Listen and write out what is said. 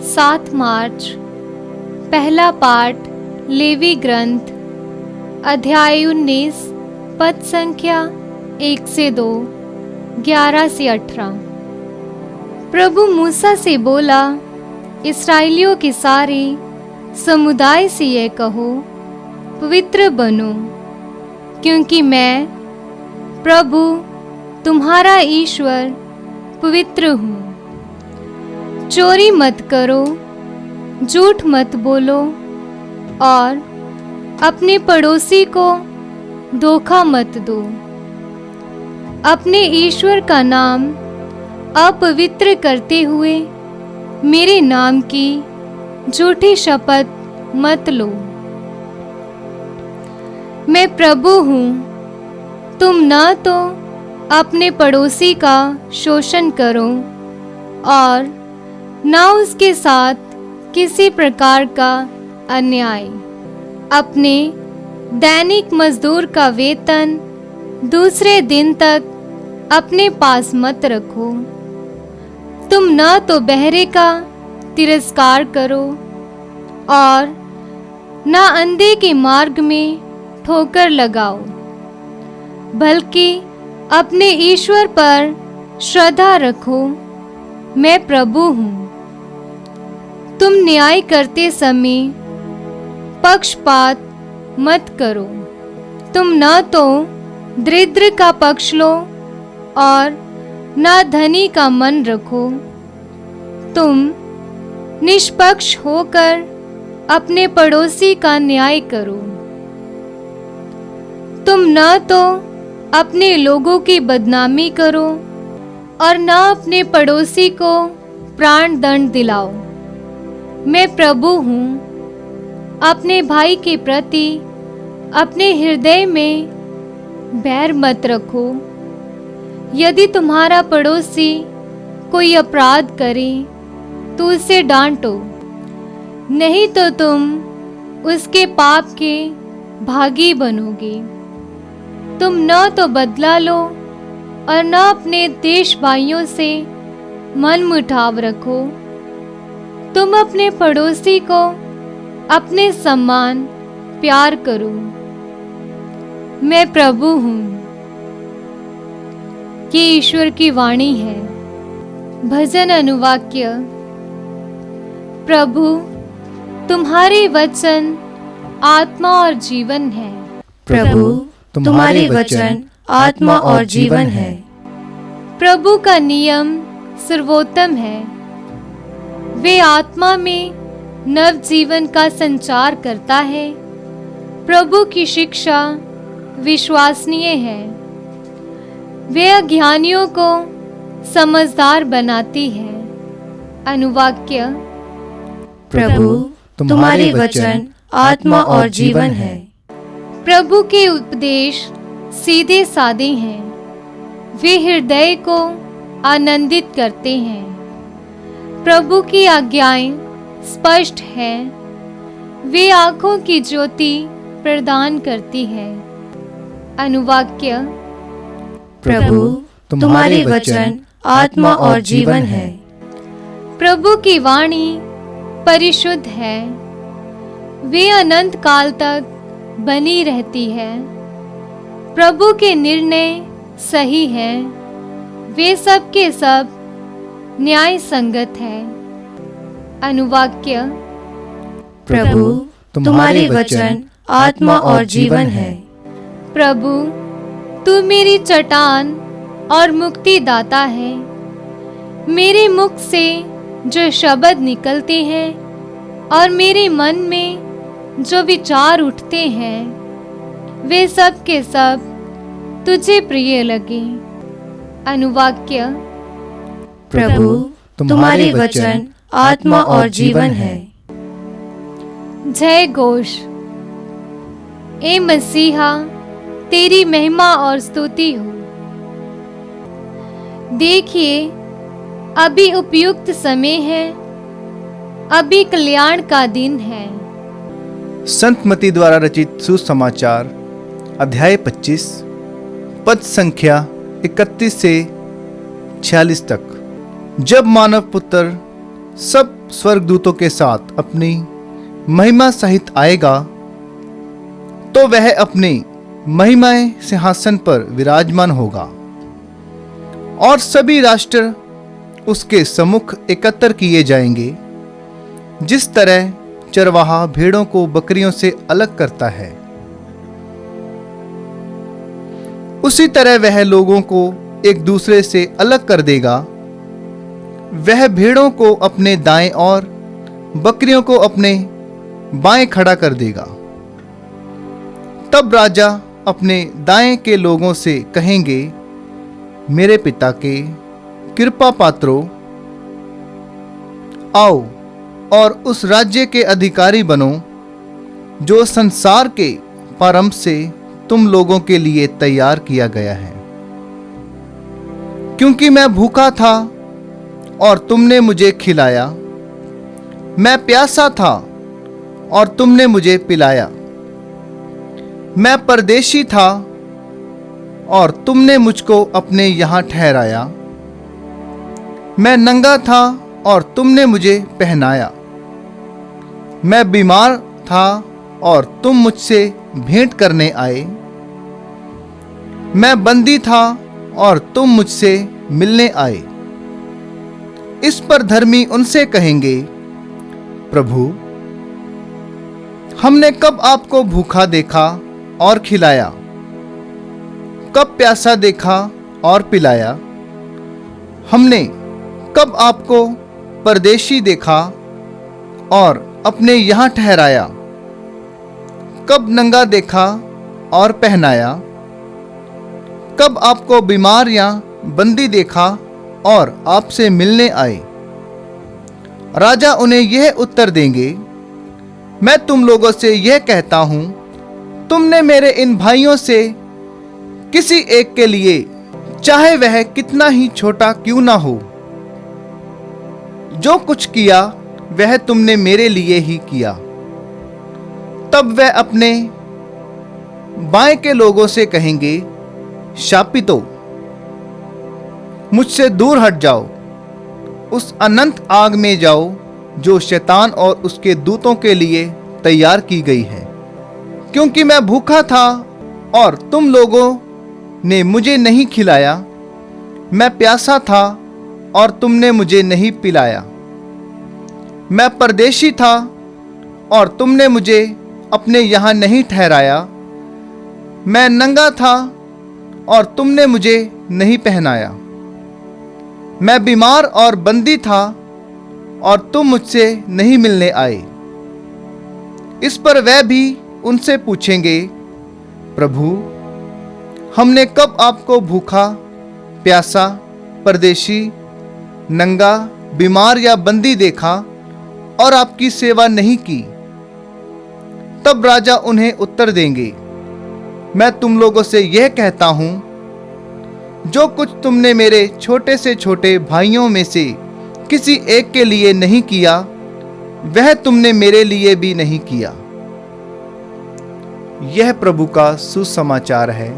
7 मार्च। पहला पाठ लेवी ग्रंथ अध्याय 19 पद संख्या 1 से 2, 11 से 18। प्रभु मूसा से बोला, इस्राएलियों के सारे समुदाय से यह कहो, पवित्र बनो, क्योंकि मैं प्रभु तुम्हारा ईश्वर पवित्र हूँ। चोरी मत करो, झूठ मत बोलो और अपने पड़ोसी को धोखा मत दो। अपने ईश्वर का नाम अपवित्र करते हुए मेरे नाम की झूठी शपथ मत लो। मैं प्रभु हूँ। तुम न तो अपने पड़ोसी का शोषण करो और न उसके साथ किसी प्रकार का अन्याय। अपने दैनिक मजदूर का वेतन दूसरे दिन तक अपने पास मत रखो। तुम न तो बहरे का तिरस्कार करो और न अंधे के मार्ग में ठोकर लगाओ, बल्कि अपने ईश्वर पर श्रद्धा रखो। मैं प्रभु हूँ। तुम न्याय करते समय पक्षपात मत करो। तुम न तो दरिद्र का पक्ष लो और न धनी का मन रखो। तुम निष्पक्ष होकर अपने पड़ोसी का न्याय करो। तुम न तो अपने लोगों की बदनामी करो और न अपने पड़ोसी को प्राण दंड दिलाओ। मैं प्रभु हूँ। अपने भाई के प्रति अपने हृदय में बैर मत रखो। यदि तुम्हारा पड़ोसी कोई अपराध करे तो उसे डांटो, नहीं तो तुम उसके पाप के भागी बनोगे। तुम न तो बदला लो और न अपने देश भाइयों से मन मुटाव रखो। तुम अपने पड़ोसी को अपने समान प्यार करो। मैं प्रभु हूँ। ये ईश्वर की वाणी है। भजन अनुवाक्य। प्रभु तुम्हारे वचन आत्मा और जीवन है। प्रभु तुम्हारे वचन आत्मा और जीवन है। प्रभु का नियम सर्वोत्तम है। वे आत्मा में नव जीवन का संचार करता है। प्रभु की शिक्षा विश्वसनीय है। वे अज्ञानियों को समझदार बनाती है। अनुवाक्य। प्रभु तुम्हारे वचन आत्मा और जीवन है। प्रभु के उपदेश सीधे साधे हैं। वे हृदय को आनंदित करते हैं। प्रभु की आज्ञाएं स्पष्ट हैं। वे आँखों की ज्योति प्रदान करती है। अनुवाक्य। प्रभु तुम्हारे वचन आत्मा और जीवन है। प्रभु की वाणी परिशुद्ध है। वे अनंत काल तक बनी रहती है। प्रभु के निर्णय सही हैं। वे सब के सब न्याय संगत है। अनुवाक्य। प्रभु तुम्हारे वचन आत्मा और जीवन है। प्रभु तू मेरी चट्टान और मुक्ति दाता है। मेरे मुख से जो शब्द निकलते हैं और मेरे मन में जो विचार उठते हैं, वे सब के सब तुझे प्रिय लगे। अनुवाक्य। प्रभु तुम्हारे वचन आत्मा और जीवन है। जय घोष। ए मसीहा, तेरी महिमा और स्तुति हो। देखिए, अभी उपयुक्त समय है, अभी कल्याण का दिन है। संत मती द्वारा रचित सुसमाचार अध्याय 25 पद संख्या 31 से 46 तक। जब मानव पुत्र सब स्वर्गदूतों के साथ अपनी महिमा सहित आएगा, तो वह अपने महिमामय सिंहासन पर विराजमान होगा और सभी राष्ट्र उसके सम्मुख एकत्र किए जाएंगे। जिस तरह चरवाहा भेड़ों को बकरियों से अलग करता है, उसी तरह वह लोगों को एक दूसरे से अलग कर देगा। वह भेड़ों को अपने दाएं और बकरियों को अपने बाएं खड़ा कर देगा। तब राजा अपने दाएं के लोगों से कहेंगे, मेरे पिता के कृपा पात्रों, आओ और उस राज्य के अधिकारी बनो जो संसार के प्रारंभ से तुम लोगों के लिए तैयार किया गया है। क्योंकि मैं भूखा था और तुमने मुझे खिलाया, मैं प्यासा था और तुमने मुझे पिलाया, मैं परदेशी था और तुमने मुझको अपने यहाँ ठहराया, मैं नंगा था और तुमने मुझे पहनाया, मैं बीमार था और तुम मुझसे भेंट करने आए, मैं बंदी था और तुम मुझसे मिलने आए। इस पर धर्मी उनसे कहेंगे, प्रभु, हमने कब आपको भूखा देखा और खिलाया, कब प्यासा देखा और पिलाया? हमने कब आपको परदेशी देखा और अपने यहाँ ठहराया, कब नंगा देखा और पहनाया? कब आपको बीमार या बंदी देखा और आपसे मिलने आए? राजा उन्हें यह उत्तर देंगे, मैं तुम लोगों से यह कहता हूं, तुमने मेरे इन भाइयों से किसी एक के लिए, चाहे वह कितना ही छोटा क्यों ना हो, जो कुछ किया वह तुमने मेरे लिए ही किया। तब वह अपने बाएं के लोगों से कहेंगे, शापितो, मुझसे दूर हट जाओ, उस अनंत आग में जाओ जो शैतान और उसके दूतों के लिए तैयार की गई है। क्योंकि मैं भूखा था और तुम लोगों ने मुझे नहीं खिलाया, मैं प्यासा था और तुमने मुझे नहीं पिलाया, मैं परदेशी था और तुमने मुझे अपने यहाँ नहीं ठहराया, मैं नंगा था और तुमने मुझे नहीं पहनाया, मैं बीमार और बंदी था और तुम मुझसे नहीं मिलने आए। इस पर वह भी उनसे पूछेंगे, प्रभु, हमने कब आपको भूखा, प्यासा, परदेशी, नंगा, बीमार या बंदी देखा और आपकी सेवा नहीं की? तब राजा उन्हें उत्तर देंगे, मैं तुम लोगों से यह कहता हूं, जो कुछ तुमने मेरे छोटे से छोटे भाइयों में से किसी एक के लिए नहीं किया, वह तुमने मेरे लिए भी नहीं किया। यह प्रभु का सुसमाचार है।